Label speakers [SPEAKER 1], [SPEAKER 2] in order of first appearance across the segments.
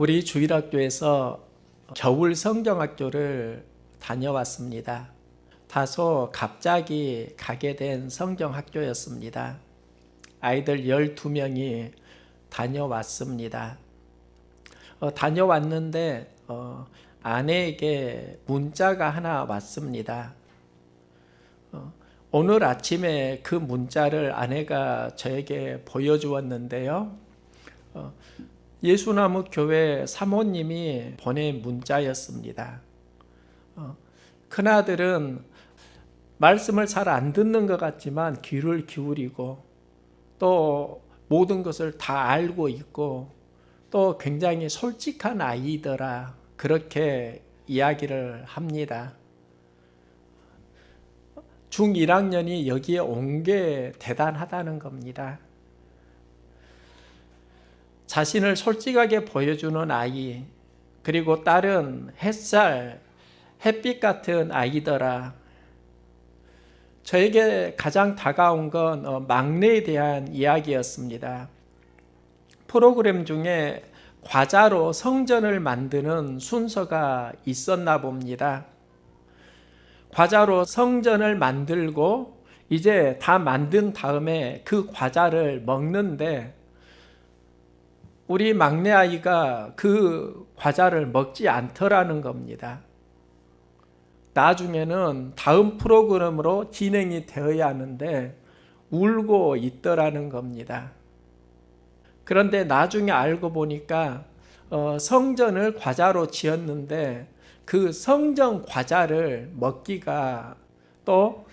[SPEAKER 1] 우리 주일학교에서 겨울 성경학교를 다녀왔습니다. 다소 갑자기 가게 된 성경학교였습니다. 아이들 12명이 다녀왔습니다. 다녀왔는데 아내에게 문자가 하나 왔습니다. 오늘 아침에 그 문자를 아내가 저에게 보여주었는데요. 예수나무 교회 사모님이 보낸 문자였습니다. 큰아들은 말씀을 잘 안 듣는 것 같지만 귀를 기울이고 또 모든 것을 다 알고 있고 또 굉장히 솔직한 아이더라, 그렇게 이야기를 합니다. 중1학년이 여기에 온 게 대단하다는 겁니다. 자신을 솔직하게 보여주는 아이, 그리고 딸은 햇살, 햇빛 같은 아이더라. 저에게 가장 다가온 건 막내에 대한 이야기였습니다. 프로그램 중에 과자로 성전을 만드는 순서가 있었나 봅니다. 과자로 성전을 만들고 이제 다 만든 다음에 그 과자를 먹는데 우리 막내 아이가 그 과자를 먹지 않더라는 겁니다. 나중에는 다음 프로그램으로 진행이 되어야 하는데 울고 있더라는 겁니다. 그런데 나중에 알고 보니까 성전을 과자로 지었는데 그 성전 과자를 먹기가 또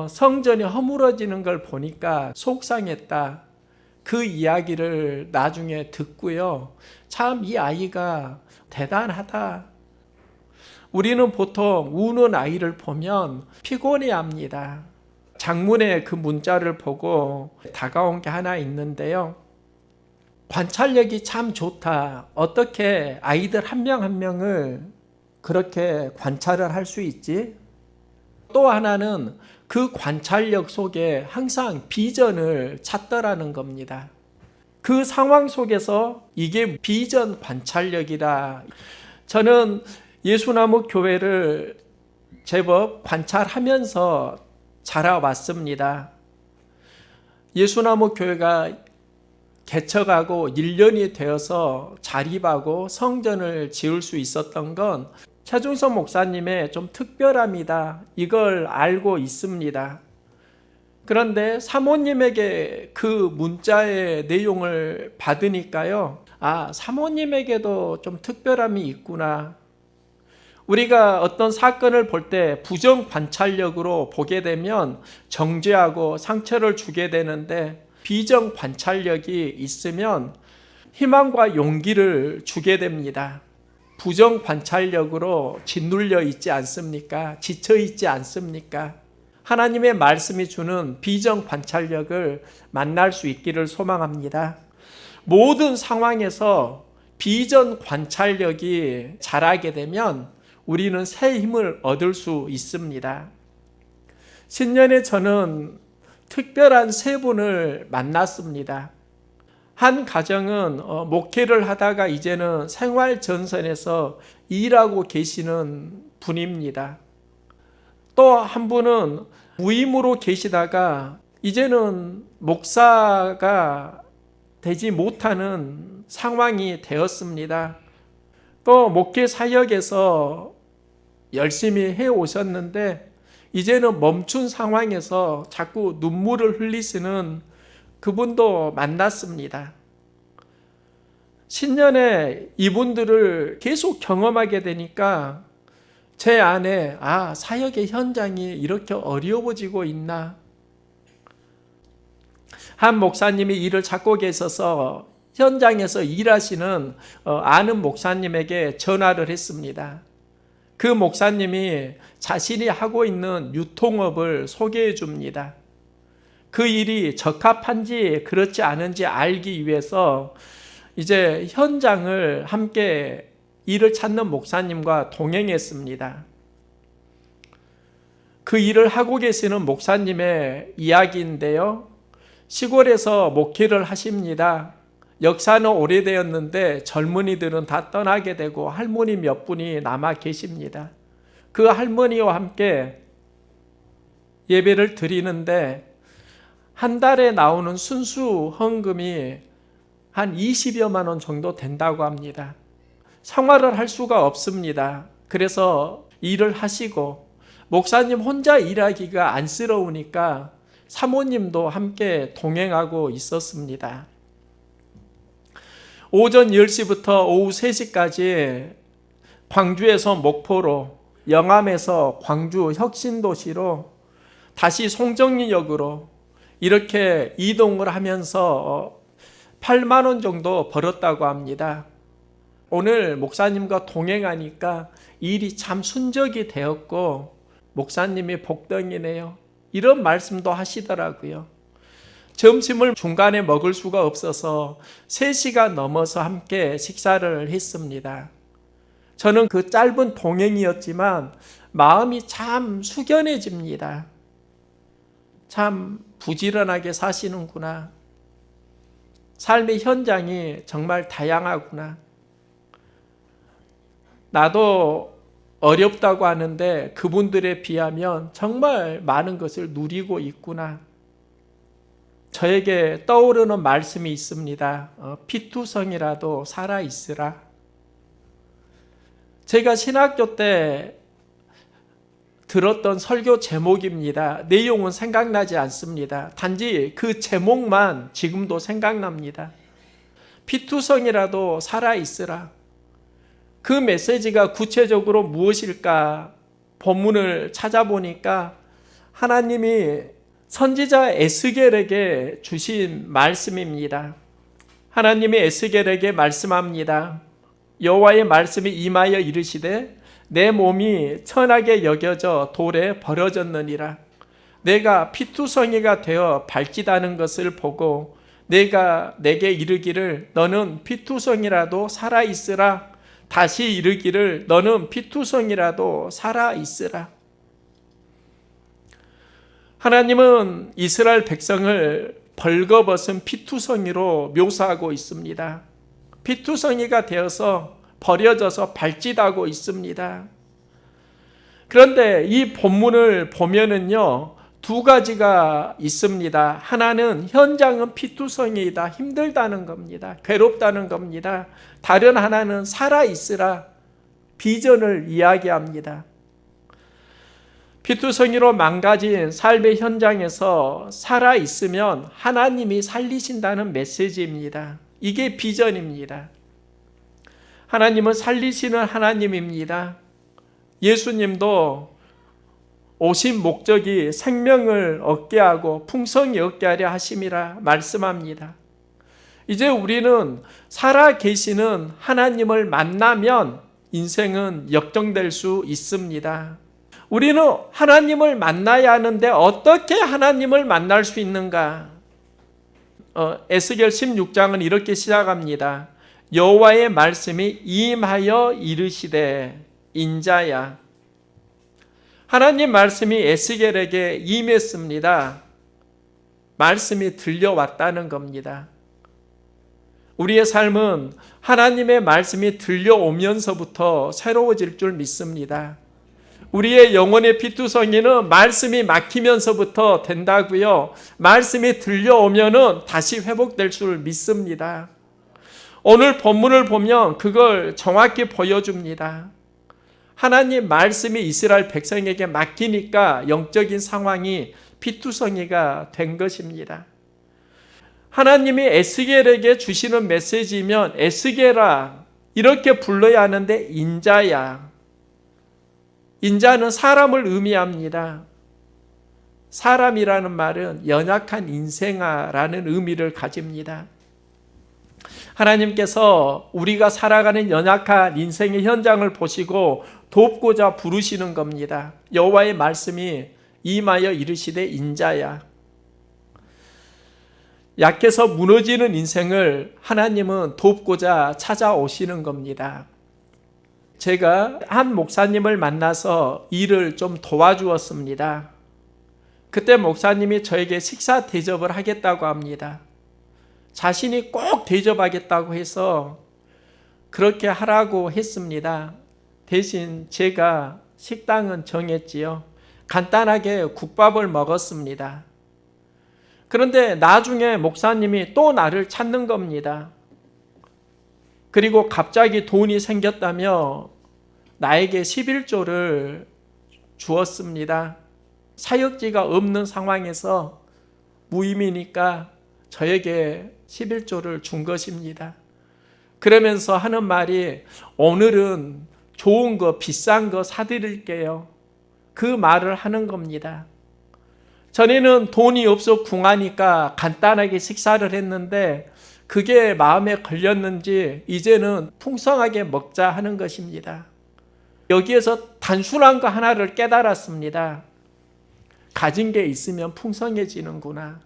[SPEAKER 1] 성전이 허물어지는 걸 보니까 속상했다. 그 이야기를 나중에 듣고요. 참 이 아이가 대단하다. 우리는 보통 우는 아이를 보면 피곤해합니다. 장문의 그 문자를 보고 다가온 게 하나 있는데요. 관찰력이 참 좋다. 어떻게 아이들 한 명 한 명을 그렇게 관찰을 할 수 있지? 또 하나는 그 관찰력 속에 항상 비전을 찾더라는 겁니다. 그 상황 속에서 이게 비전 관찰력이다. 저는 예수나무 교회를 제법 관찰하면서 자라왔습니다. 예수나무 교회가 개척하고 1년이 되어서 자립하고 성전을 지을 수 있었던 건 최중석 목사님의 좀 특별함이다. 이걸 알고 있습니다. 그런데 사모님에게 그 문자의 내용을 받으니까요. 사모님에게도 좀 특별함이 있구나. 우리가 어떤 사건을 볼 때 부정 관찰력으로 보게 되면 정죄하고 상처를 주게 되는데 비정 관찰력이 있으면 희망과 용기를 주게 됩니다. 부정 관찰력으로 짓눌려 있지 않습니까? 지쳐 있지 않습니까? 하나님의 말씀이 주는 비정 관찰력을 만날 수 있기를 소망합니다. 모든 상황에서 비전 관찰력이 자라게 되면 우리는 새 힘을 얻을 수 있습니다. 신년에 저는 특별한 세 분을 만났습니다. 한 가정은 목회를 하다가 이제는 생활전선에서 일하고 계시는 분입니다. 또 한 분은 무임으로 계시다가 이제는 목사가 되지 못하는 상황이 되었습니다. 또 목회 사역에서 열심히 해오셨는데 이제는 멈춘 상황에서 자꾸 눈물을 흘리시는 그분도 만났습니다. 신년에 이분들을 계속 경험하게 되니까 제 안에 사역의 현장이 이렇게 어려워지고 있나. 한 목사님이 일을 찾고 계셔서 현장에서 일하시는 아는 목사님에게 전화를 했습니다. 그 목사님이 자신이 하고 있는 유통업을 소개해 줍니다. 그 일이 적합한지 그렇지 않은지 알기 위해서 이제 현장을 함께 일을 찾는 목사님과 동행했습니다. 그 일을 하고 계시는 목사님의 이야기인데요. 시골에서 목회를 하십니다. 역사는 오래되었는데 젊은이들은 다 떠나게 되고 할머니 몇 분이 남아 계십니다. 그 할머니와 함께 예배를 드리는데 한 달에 나오는 순수 헌금이 한 20여만 원 정도 된다고 합니다. 생활을 할 수가 없습니다. 그래서 일을 하시고 목사님 혼자 일하기가 안쓰러우니까 사모님도 함께 동행하고 있었습니다. 오전 10시부터 오후 3시까지 광주에서 목포로, 영암에서 광주 혁신도시로, 다시 송정리역으로 이렇게 이동을 하면서 8만 원 정도 벌었다고 합니다. 오늘 목사님과 동행하니까 일이 참 순적이 되었고 목사님이 복덩이네요. 이런 말씀도 하시더라고요. 점심을 중간에 먹을 수가 없어서 3시가 넘어서 함께 식사를 했습니다. 저는 그 짧은 동행이었지만 마음이 참 숙연해집니다. 참 부지런하게 사시는구나. 삶의 현장이 정말 다양하구나. 나도 어렵다고 하는데 그분들에 비하면 정말 많은 것을 누리고 있구나. 저에게 떠오르는 말씀이 있습니다. 피투성이라도 살아있으라. 제가 신학교 때 들었던 설교 제목입니다. 내용은 생각나지 않습니다. 단지 그 제목만 지금도 생각납니다. 피투성이라도 살아있으라. 그 메시지가 구체적으로 무엇일까 본문을 찾아보니까 하나님이 선지자 에스겔에게 주신 말씀입니다. 하나님이 에스겔에게 말씀합니다. 여호와의 말씀이 임하여 이르시되 내 몸이 천하게 여겨져 돌에 버려졌느니라. 내가 피투성이가 되어 발짓하는 것을 보고 내가 내게 이르기를 너는 피투성이라도 살아있으라. 다시 이르기를 너는 피투성이라도 살아있으라. 하나님은 이스라엘 백성을 벌거벗은 피투성이로 묘사하고 있습니다. 피투성이가 되어서 버려져서 발짓하고 있습니다. 그런데 이 본문을 보면은요, 두 가지가 있습니다. 하나는 현장은 피투성이다, 힘들다는 겁니다. 괴롭다는 겁니다. 다른 하나는 살아있으라, 비전을 이야기합니다. 피투성이로 망가진 삶의 현장에서 살아있으면 하나님이 살리신다는 메시지입니다. 이게 비전입니다. 하나님은 살리시는 하나님입니다. 예수님도 오신 목적이 생명을 얻게 하고 풍성히 얻게 하려 하심이라 말씀합니다. 이제 우리는 살아 계시는 하나님을 만나면 인생은 역정될 수 있습니다. 우리는 하나님을 만나야 하는데 어떻게 하나님을 만날 수 있는가? 에스겔 16장은 이렇게 시작합니다. 여호와의 말씀이 임하여 이르시되 인자야. 하나님 말씀이 에스겔에게 임했습니다. 말씀이 들려왔다는 겁니다. 우리의 삶은 하나님의 말씀이 들려오면서부터 새로워질 줄 믿습니다. 우리의 영혼의 피투성이는 말씀이 막히면서부터 된다고요. 말씀이 들려오면은 다시 회복될 줄 믿습니다. 오늘 본문을 보면 그걸 정확히 보여줍니다. 하나님 말씀이 이스라엘 백성에게 막히니까 영적인 상황이 피투성이가 된 것입니다. 하나님이 에스겔에게 주시는 메시지면 에스겔아 이렇게 불러야 하는데 인자야. 인자는 사람을 의미합니다. 사람이라는 말은 연약한 인생아라는 의미를 가집니다. 하나님께서 우리가 살아가는 연약한 인생의 현장을 보시고 돕고자 부르시는 겁니다. 여호와의 말씀이 임하여 이르시되 인자야. 약해서 무너지는 인생을 하나님은 돕고자 찾아오시는 겁니다. 제가 한 목사님을 만나서 일을 좀 도와주었습니다. 그때 목사님이 저에게 식사 대접을 하겠다고 합니다. 자신이 꼭 대접하겠다고 해서 그렇게 하라고 했습니다. 대신 제가 식당은 정했지요. 간단하게 국밥을 먹었습니다. 그런데 나중에 목사님이 또 나를 찾는 겁니다. 그리고 갑자기 돈이 생겼다며 나에게 11조를 주었습니다. 사역지가 없는 상황에서 무임이니까 저에게 11조를 준 것입니다. 그러면서 하는 말이 오늘은 좋은 거 비싼 거 사드릴게요. 그 말을 하는 겁니다. 전에는 돈이 없어 궁하니까 간단하게 식사를 했는데 그게 마음에 걸렸는지 이제는 풍성하게 먹자 하는 것입니다. 여기에서 단순한 거 하나를 깨달았습니다. 가진 게 있으면 풍성해지는구나.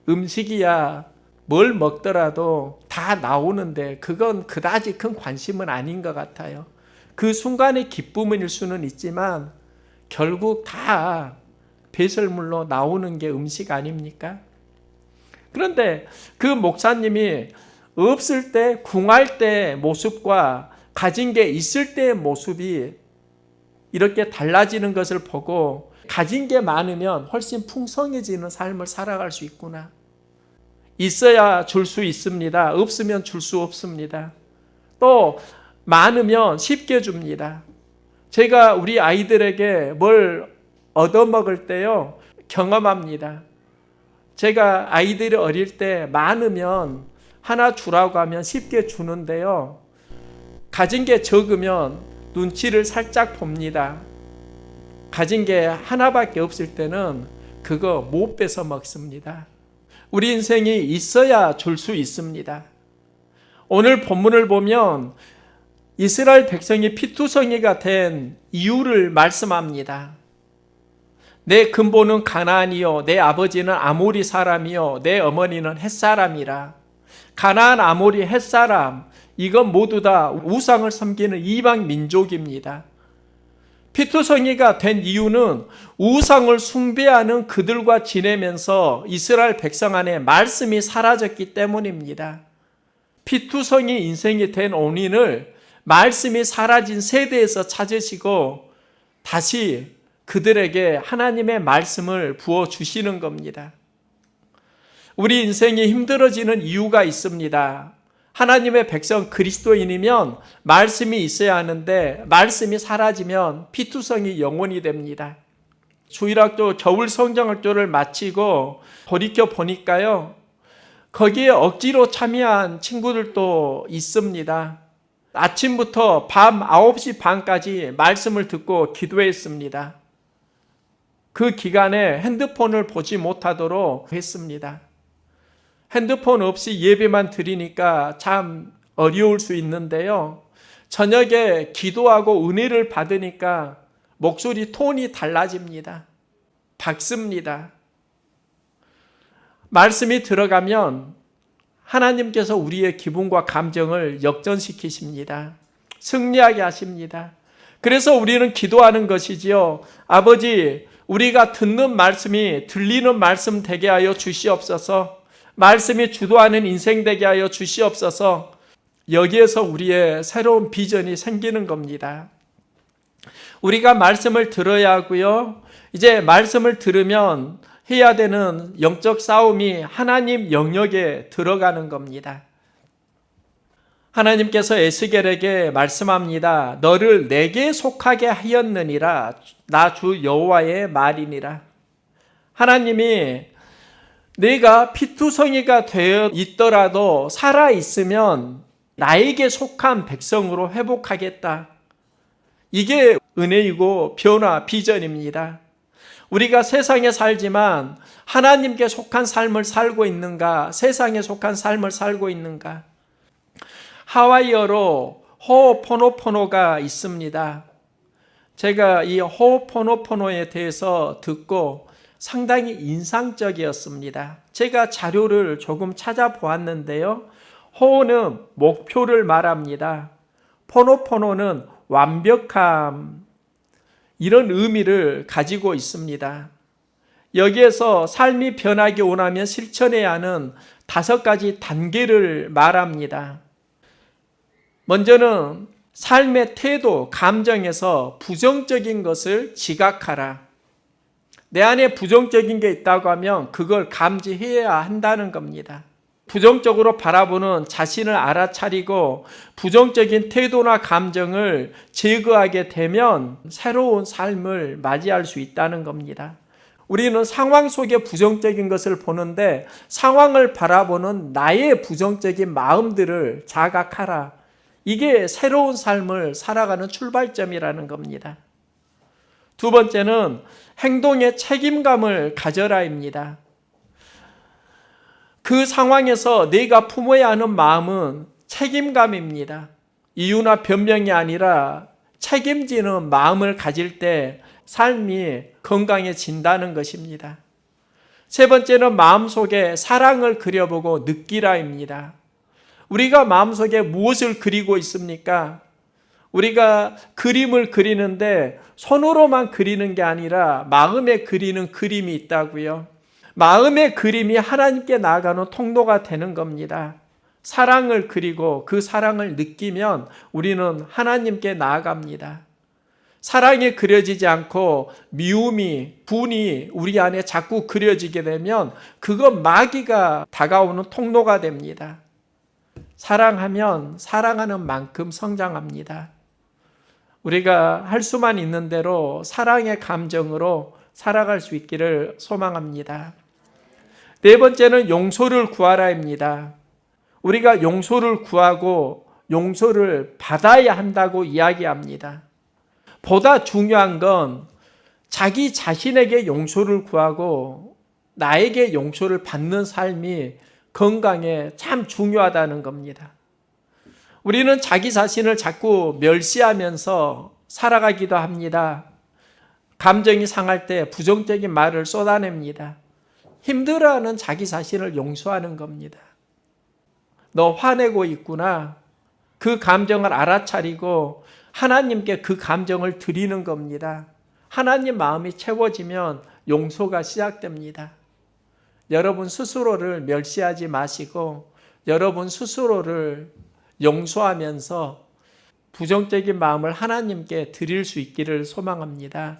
[SPEAKER 1] 음식이야 뭘 먹더라도 다 나오는데 그건 그다지 큰 관심은 아닌 것 같아요. 그 순간의 기쁨일 수는 있지만 결국 다 배설물로 나오는 게 음식 아닙니까? 그런데 그 목사님이 없을 때 궁할 때 모습과 가진 게 있을 때의 모습이 이렇게 달라지는 것을 보고 가진 게 많으면 훨씬 풍성해지는 삶을 살아갈 수 있구나. 있어야 줄 수 있습니다. 없으면 줄 수 없습니다. 또 많으면 쉽게 줍니다. 제가 우리 아이들에게 뭘 얻어먹을 때요 경험합니다. 제가 아이들이 어릴 때 많으면 하나 주라고 하면 쉽게 주는데요. 가진 게 적으면 눈치를 살짝 봅니다. 가진 게 하나밖에 없을 때는 그거 못 뺏어 먹습니다. 우리 인생이 있어야 줄 수 있습니다. 오늘 본문을 보면 이스라엘 백성이 피투성이가 된 이유를 말씀합니다. 내 근본은 가나안이요 내 아버지는 아모리 사람이요 내 어머니는 헷사람이라. 가나안, 아모리, 헷사람 이건 모두 다 우상을 섬기는 이방 민족입니다. 피투성이가 된 이유는 우상을 숭배하는 그들과 지내면서 이스라엘 백성 안에 말씀이 사라졌기 때문입니다. 피투성이 인생이 된 원인을 말씀이 사라진 세대에서 찾으시고 다시 그들에게 하나님의 말씀을 부어주시는 겁니다. 우리 인생이 힘들어지는 이유가 있습니다. 하나님의 백성 그리스도인이면 말씀이 있어야 하는데 말씀이 사라지면 피투성이 영원히 됩니다. 주일학교 겨울 성경학교를 마치고 돌이켜 보니까요. 거기에 억지로 참여한 친구들도 있습니다. 아침부터 밤 9시 반까지 말씀을 듣고 기도했습니다. 그 기간에 핸드폰을 보지 못하도록 했습니다. 핸드폰 없이 예배만 드리니까 참 어려울 수 있는데요. 저녁에 기도하고 은혜를 받으니까 목소리 톤이 달라집니다. 밝습니다. 말씀이 들어가면 하나님께서 우리의 기분과 감정을 역전시키십니다. 승리하게 하십니다. 그래서 우리는 기도하는 것이지요. 아버지, 우리가 듣는 말씀이 들리는 말씀 되게 하여 주시옵소서. 말씀이 주도하는 인생 되게 하여 주시옵소서. 여기에서 우리의 새로운 비전이 생기는 겁니다. 우리가 말씀을 들어야 하고요. 이제 말씀을 들으면 해야 되는 영적 싸움이 하나님 영역에 들어가는 겁니다. 하나님께서 에스겔에게 말씀합니다. 너를 내게 속하게 하였느니라. 나 주 여호와의 말이니라. 하나님이 내가 피투성이가 되어 있더라도 살아있으면 나에게 속한 백성으로 회복하겠다. 이게 은혜이고 변화, 비전입니다. 우리가 세상에 살지만 하나님께 속한 삶을 살고 있는가? 세상에 속한 삶을 살고 있는가? 하와이어로 호호포노포노가 있습니다. 제가 이 호호포노포노에 대해서 듣고 상당히 인상적이었습니다. 제가 자료를 조금 찾아보았는데요. 호는 목표를 말합니다. 포노포노는 완벽함, 이런 의미를 가지고 있습니다. 여기에서 삶이 변하기 원하면 실천해야 하는 5가지 단계를 말합니다. 먼저는 삶의 태도, 감정에서 부정적인 것을 지각하라. 내 안에 부정적인 게 있다고 하면 그걸 감지해야 한다는 겁니다. 부정적으로 바라보는 자신을 알아차리고 부정적인 태도나 감정을 제거하게 되면 새로운 삶을 맞이할 수 있다는 겁니다. 우리는 상황 속에 부정적인 것을 보는데 상황을 바라보는 나의 부정적인 마음들을 자각하라. 이게 새로운 삶을 살아가는 출발점이라는 겁니다. 두 번째는 행동의 책임감을 가져라입니다. 그 상황에서 내가 품어야 하는 마음은 책임감입니다. 이유나 변명이 아니라 책임지는 마음을 가질 때 삶이 건강해진다는 것입니다. 세 번째는 마음속에 사랑을 그려보고 느끼라입니다. 우리가 마음속에 무엇을 그리고 있습니까? 우리가 그림을 그리는데 손으로만 그리는 게 아니라 마음에 그리는 그림이 있다고요. 마음의 그림이 하나님께 나아가는 통로가 되는 겁니다. 사랑을 그리고 그 사랑을 느끼면 우리는 하나님께 나아갑니다. 사랑이 그려지지 않고 미움이, 분이 우리 안에 자꾸 그려지게 되면 그건 마귀가 다가오는 통로가 됩니다. 사랑하면 사랑하는 만큼 성장합니다. 우리가 할 수만 있는 대로 사랑의 감정으로 살아갈 수 있기를 소망합니다. 네 번째는 용서를 구하라입니다. 우리가 용서를 구하고 용서를 받아야 한다고 이야기합니다. 보다 중요한 건 자기 자신에게 용서를 구하고 나에게 용서를 받는 삶이 건강에 참 중요하다는 겁니다. 우리는 자기 자신을 자꾸 멸시하면서 살아가기도 합니다. 감정이 상할 때 부정적인 말을 쏟아냅니다. 힘들어하는 자기 자신을 용서하는 겁니다. 너 화내고 있구나. 그 감정을 알아차리고 하나님께 그 감정을 드리는 겁니다. 하나님 마음이 채워지면 용서가 시작됩니다. 여러분 스스로를 멸시하지 마시고 여러분 스스로를 용서하면서 부정적인 마음을 하나님께 드릴 수 있기를 소망합니다.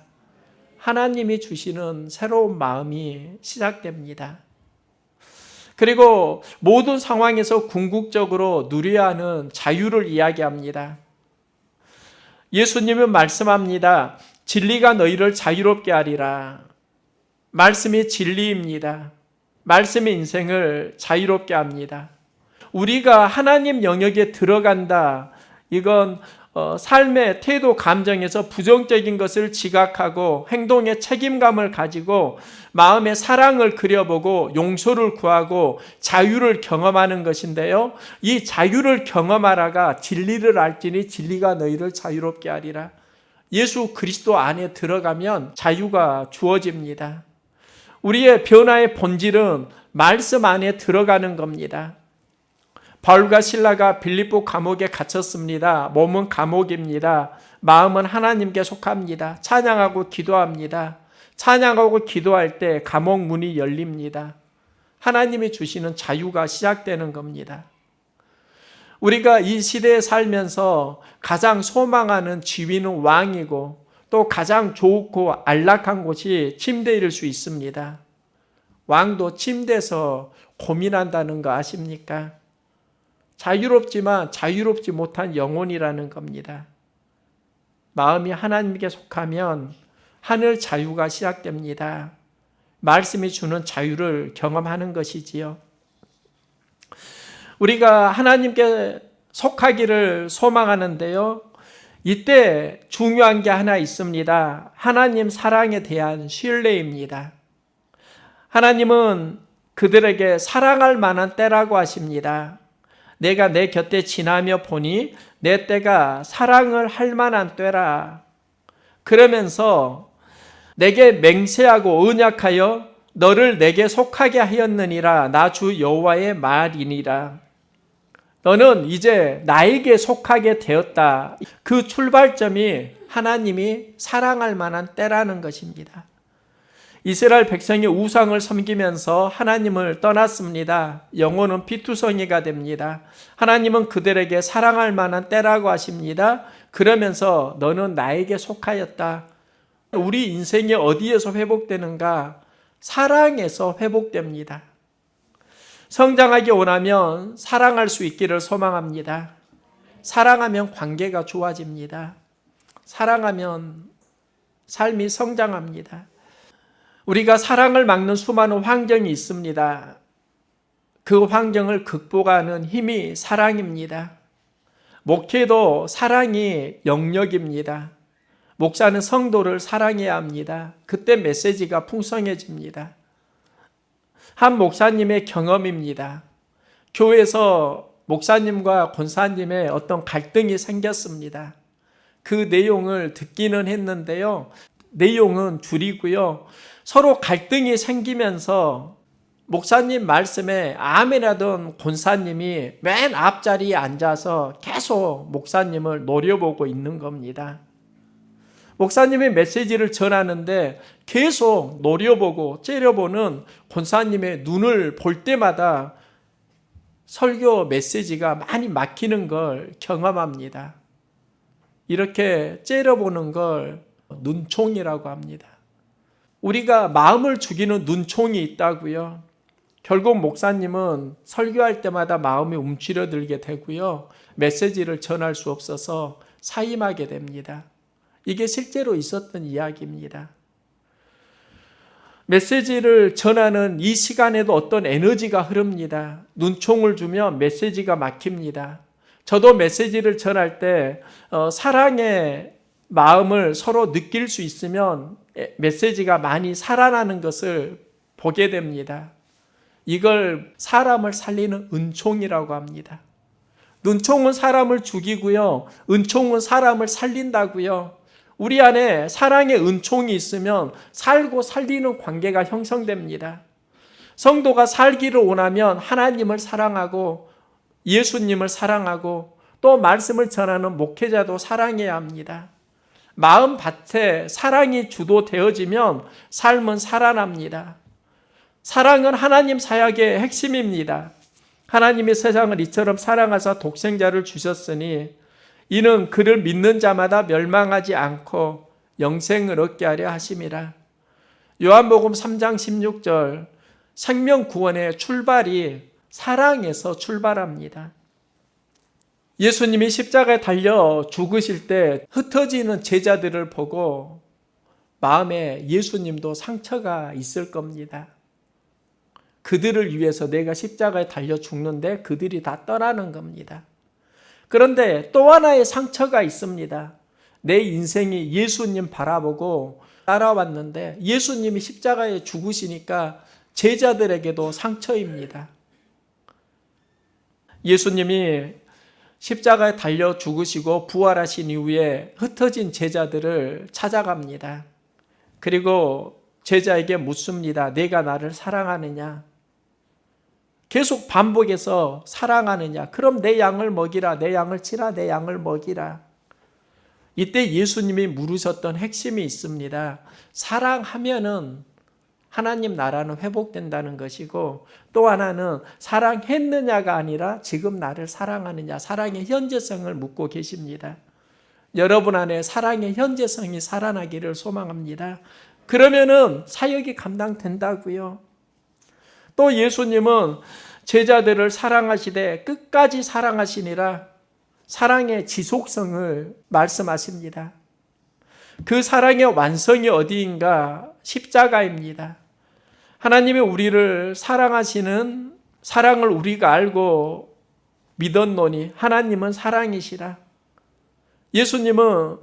[SPEAKER 1] 하나님이 주시는 새로운 마음이 시작됩니다. 그리고 모든 상황에서 궁극적으로 누려야 하는 자유를 이야기합니다. 예수님은 말씀합니다. 진리가 너희를 자유롭게 하리라. 말씀이 진리입니다. 말씀이 인생을 자유롭게 합니다. 우리가 하나님 영역에 들어간다. 이건 삶의 태도, 감정에서 부정적인 것을 지각하고 행동의 책임감을 가지고 마음의 사랑을 그려보고 용서를 구하고 자유를 경험하는 것인데요. 이 자유를 경험하라가 진리를 알지니 진리가 너희를 자유롭게 하리라. 예수 그리스도 안에 들어가면 자유가 주어집니다. 우리의 변화의 본질은 말씀 안에 들어가는 겁니다. 바울과 실라가 빌립보 감옥에 갇혔습니다. 몸은 감옥입니다. 마음은 하나님께 속합니다. 찬양하고 기도합니다. 찬양하고 기도할 때 감옥 문이 열립니다. 하나님이 주시는 자유가 시작되는 겁니다. 우리가 이 시대에 살면서 가장 소망하는 지위는 왕이고 또 가장 좋고 안락한 곳이 침대일 수 있습니다. 왕도 침대에서 고민한다는 거 아십니까? 자유롭지만 자유롭지 못한 영혼이라는 겁니다. 마음이 하나님께 속하면 하늘 자유가 시작됩니다. 말씀이 주는 자유를 경험하는 것이지요. 우리가 하나님께 속하기를 소망하는데요. 이때 중요한 게 하나 있습니다. 하나님 사랑에 대한 신뢰입니다. 하나님은 그들에게 사랑할 만한 때라고 하십니다. 내가 내 곁에 지나며 보니 내 때가 사랑을 할 만한 때라. 그러면서 내게 맹세하고 언약하여 너를 내게 속하게 하였느니라. 나 주 여호와의 말이니라. 너는 이제 나에게 속하게 되었다. 그 출발점이 하나님이 사랑할 만한 때라는 것입니다. 이스라엘 백성이 우상을 섬기면서 하나님을 떠났습니다. 영혼은 피투성이가 됩니다. 하나님은 그들에게 사랑할 만한 때라고 하십니다. 그러면서 너는 나에게 속하였다. 우리 인생이 어디에서 회복되는가? 사랑에서 회복됩니다. 성장하기 원하면 사랑할 수 있기를 소망합니다. 사랑하면 관계가 좋아집니다. 사랑하면 삶이 성장합니다. 우리가 사랑을 막는 수많은 환경이 있습니다. 그 환경을 극복하는 힘이 사랑입니다. 목회도 사랑이 영역입니다. 목사는 성도를 사랑해야 합니다. 그때 메시지가 풍성해집니다. 한 목사님의 경험입니다. 교회에서 목사님과 권사님의 어떤 갈등이 생겼습니다. 그 내용을 듣기는 했는데요. 내용은 줄이고요. 서로 갈등이 생기면서 목사님 말씀에 아멘하던 권사님이 맨 앞자리에 앉아서 계속 목사님을 노려보고 있는 겁니다. 목사님의 메시지를 전하는데 계속 노려보고 째려보는 권사님의 눈을 볼 때마다 설교 메시지가 많이 막히는 걸 경험합니다. 이렇게 째려보는 걸 눈총이라고 합니다. 우리가 마음을 죽이는 눈총이 있다고요. 결국 목사님은 설교할 때마다 마음이 움츠러들게 되고요. 메시지를 전할 수 없어서 사임하게 됩니다. 이게 실제로 있었던 이야기입니다. 메시지를 전하는 이 시간에도 어떤 에너지가 흐릅니다. 눈총을 주면 메시지가 막힙니다. 저도 메시지를 전할 때 사랑의 마음을 서로 느낄 수 있으면 메시지가 많이 살아나는 것을 보게 됩니다. 이걸 사람을 살리는 은총이라고 합니다. 눈총은 사람을 죽이고요. 은총은 사람을 살린다고요. 우리 안에 사랑의 은총이 있으면 살고 살리는 관계가 형성됩니다. 성도가 살기를 원하면 하나님을 사랑하고 예수님을 사랑하고 또 말씀을 전하는 목회자도 사랑해야 합니다. 마음밭에 사랑이 주도되어지면 삶은 살아납니다. 사랑은 하나님 사역의 핵심입니다. 하나님이 세상을 이처럼 사랑하사 독생자를 주셨으니 이는 그를 믿는 자마다 멸망하지 않고 영생을 얻게 하려 하심이라. 요한복음 3장 16절 생명 구원의 출발이 사랑에서 출발합니다. 예수님이 십자가에 달려 죽으실 때 흩어지는 제자들을 보고 마음에 예수님도 상처가 있을 겁니다. 그들을 위해서 내가 십자가에 달려 죽는데 그들이 다 떠나는 겁니다. 그런데 또 하나의 상처가 있습니다. 내 인생이 예수님 바라보고 따라왔는데 예수님이 십자가에 죽으시니까 제자들에게도 상처입니다. 예수님이 십자가에 달려 죽으시고 부활하신 이후에 흩어진 제자들을 찾아갑니다. 그리고 제자에게 묻습니다. 내가 나를 사랑하느냐? 계속 반복해서 사랑하느냐? 그럼 내 양을 먹이라, 내 양을 치라, 내 양을 먹이라. 이때 예수님이 물으셨던 핵심이 있습니다. 사랑하면은 하나님 나라는 회복된다는 것이고 또 하나는 사랑했느냐가 아니라 지금 나를 사랑하느냐, 사랑의 현재성을 묻고 계십니다. 여러분 안에 사랑의 현재성이 살아나기를 소망합니다. 그러면은 사역이 감당된다고요. 또 예수님은 제자들을 사랑하시되 끝까지 사랑하시니라 사랑의 지속성을 말씀하십니다. 그 사랑의 완성이 어디인가? 십자가입니다. 하나님이 우리를 사랑하시는 사랑을 우리가 알고 믿었노니 하나님은 사랑이시라. 예수님은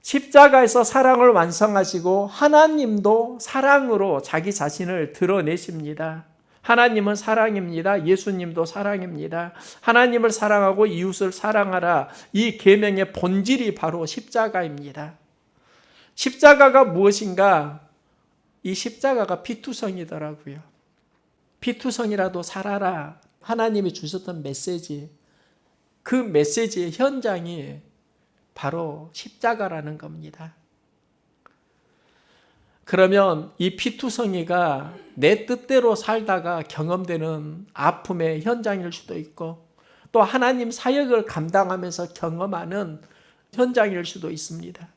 [SPEAKER 1] 십자가에서 사랑을 완성하시고 하나님도 사랑으로 자기 자신을 드러내십니다. 하나님은 사랑입니다. 예수님도 사랑입니다. 하나님을 사랑하고 이웃을 사랑하라. 이 계명의 본질이 바로 십자가입니다. 십자가가 무엇인가? 이 십자가가 피투성이더라고요. 피투성이라도 살아라. 하나님이 주셨던 메시지. 그 메시지의 현장이 바로 십자가라는 겁니다. 그러면 이 피투성이가 내 뜻대로 살다가 경험되는 아픔의 현장일 수도 있고 또 하나님 사역을 감당하면서 경험하는 현장일 수도 있습니다.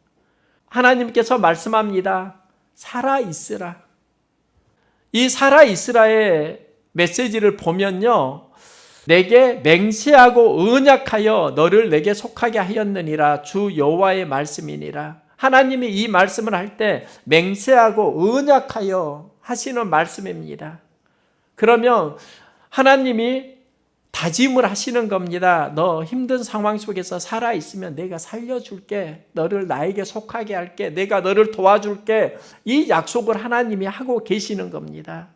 [SPEAKER 1] 하나님께서 말씀합니다. 살아있으라. 이 살아있으라의 메시지를 보면요. 내게 맹세하고 언약하여 너를 내게 속하게 하였느니라. 주 여호와의 말씀이니라. 하나님이 이 말씀을 할 때 맹세하고 언약하여 하시는 말씀입니다. 그러면 하나님이 다짐을 하시는 겁니다. 너 힘든 상황 속에서 살아있으면 내가 살려줄게. 너를 나에게 속하게 할게. 내가 너를 도와줄게. 이 약속을 하나님이 하고 계시는 겁니다.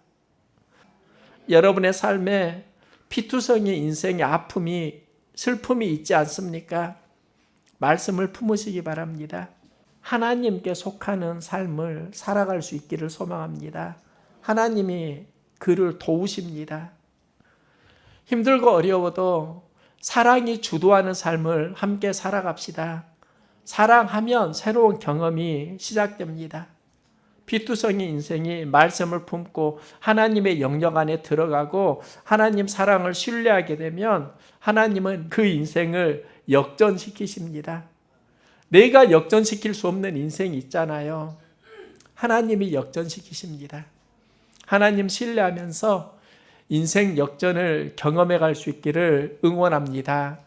[SPEAKER 1] 여러분의 삶에 피투성이 인생의 아픔이 슬픔이 있지 않습니까? 말씀을 품으시기 바랍니다. 하나님께 속하는 삶을 살아갈 수 있기를 소망합니다. 하나님이 그를 도우십니다. 힘들고 어려워도 사랑이 주도하는 삶을 함께 살아갑시다. 사랑하면 새로운 경험이 시작됩니다. 피투성이 인생이 말씀을 품고 하나님의 영역 안에 들어가고 하나님 사랑을 신뢰하게 되면 하나님은 그 인생을 역전시키십니다. 내가 역전시킬 수 없는 인생이 있잖아요. 하나님이 역전시키십니다. 하나님 신뢰하면서 인생 역전을 경험해 갈 수 있기를 응원합니다.